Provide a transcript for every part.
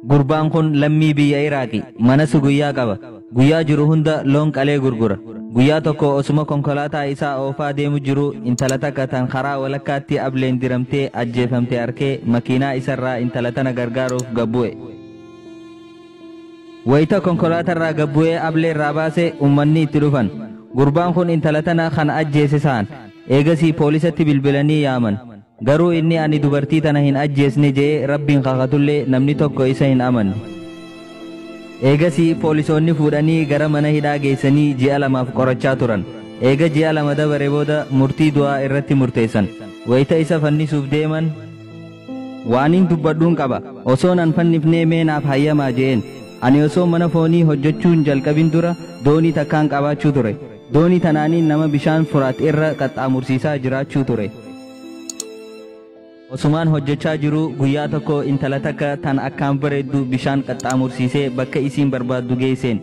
Gurbaan kun lammii biyya Iraaqi manasu guyyaa qaba. Guyyaa jiru hunda loon qalee gurgura. Guyyaa tokko osuma konkolaataa isaa oofaa deemu jiru intala takka tan karaa walakkaatti ableen diramtee ajjeefamte arkee makiinaa isarraa intala tana gargaaruuf gabbu'e. Wayita konkolaatarraa gabbu'ee ableerraa baase ummanni itti dhufan. Gurbaan kun intala tana kan ajjeese saan. Eegasii poolisatti bilbilanii yaaman. Garuu inni ani dubartii tana hin ajjeesne jee rabbiin kakatullee namni tokko isa hin amanne. Eegasii poolisoonni fuudhanii gara mana hidhaa geessanii ji'a lamaaf qorachaa turan. Eega ji'a lama dabare booda murtii du'aa irratti murteessan. Wayita isa fannisuuf deeman waaniin dubbadhuun qaba. Osoo nan fannifnee meenaaf hayyamaa jeen. Ani osoo mana foonii hojjechuun jalqabin dura doonii takkaan qabaachuu ture. Doonii tanaaniin nama bishaan Furaat irra qaxxaamursiisaa jiraachuu ture. Osumaan hojjechaa jiru guyyaa tokko intala takka tan akkaan bareeddu bishaan qaxxaamursiisee bakka isiin barbaaddu geesseen.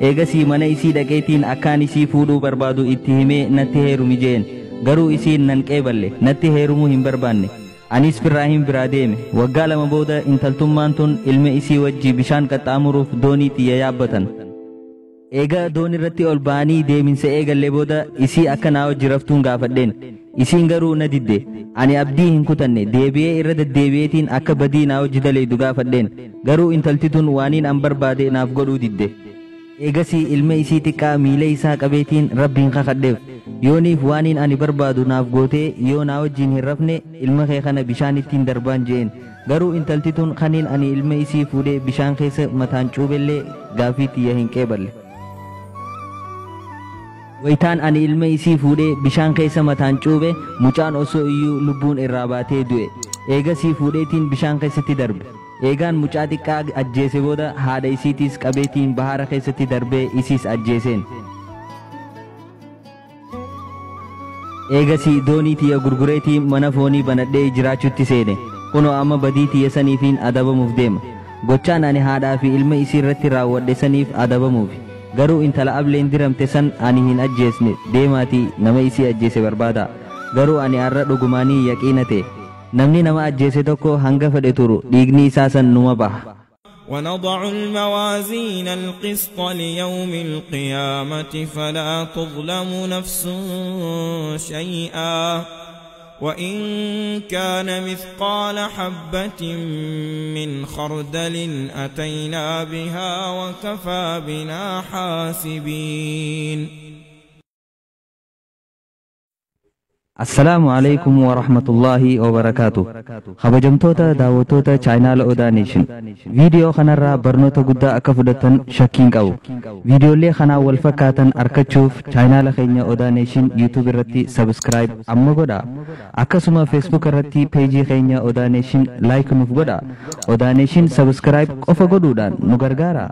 Eegasii mana isii dhaqeetiin akkaan isii fuudhuu barbaadu itti himee natti heerumi jeen. Garuu isiin nan qeeballe natti heerumuu hin barbaanne. Anis Firaahiim biraa deeme. Waggaa lama booda intaltummaan tun ilma isii wajji bishaan qaxxaamuruuf doonii xiyya yaabbatan. Eega doonii irratti ol ba'anii deeminsa eegallee booda isii akka naa wajji raftuun gaafadheen. Isiin garuu na didde. Ani abdii hin kutanne deebi'ee irra deddeebi'eetiin akka badii naa wajji daleedu gaafadheen. Garuu intalti tun waaniin an barbaade naaf godhuu didde. Eegasii ilma isii xiqqaa miila isaa qabeetiin rabbiin kakadheef. Yooniif waaniin ani barbaadu naaf gootee yoo naa wajjiin hin rafne ilma kee kana bishaan ittiin darbaan jeen. Garuu intalti tun kaniin ani ilma isii fuudhee bishaan keessa mataan cuubellee gaafii xiyya hin qeeballe. Wayitaan ani ilma isii fuudhee bishaan keessa mataan cuube mucaan osoo iyyuu lubbuun irraa baatee du'e. Eegasii fuudheetiin bishaan keessatti darbe. Eegaan mucaa xiqqaa ajjeese booda haadha isiitiis qabeetiin bahara keessatti darbee isiis ajjeeseen. Eegasii doonii tiyya gurgureetiin mana foonii banadhee jiraachuutti seene. Kunoo amma badii tiyya saniifiin adabamuuf deema. Gochaan ani haadhaa fi ilma isii irratti raawwadhe saniif adabamuuf. Garuu intala ableen diramte san ani hin ajjeesne deemaatii nama isii ajjeese barbaada. Garuu ani har'a dhugumaanii yaqiina ta'e. Namni nama ajjeese tokko hanga fedhe turu dhiigni isaa san numa baha. ونضع الموازين القسط ليوم القيامة فلا تظلم نفس شيئا وإن كان مثقال حبة من خردل أتينا بها وكفى بنا حاسبين. السلام عليكم ورحمة الله وبركاته. خبجمتوتا داوتوتا چاینال اودا نیشن ویدیو خنرا برنوتا گدا اکفدتن شکین قو ویدیو لی خنا والفکاتن ارکچوف چاینال خینا اودا نیشن یوتیوب رتی سبسکرائب اما گدا اکسما فیسبوک رتی پیجی خینا اودا نیشن لایک نوف گدا اودا نیشن سبسکرائب قفا گدودان نگرگارا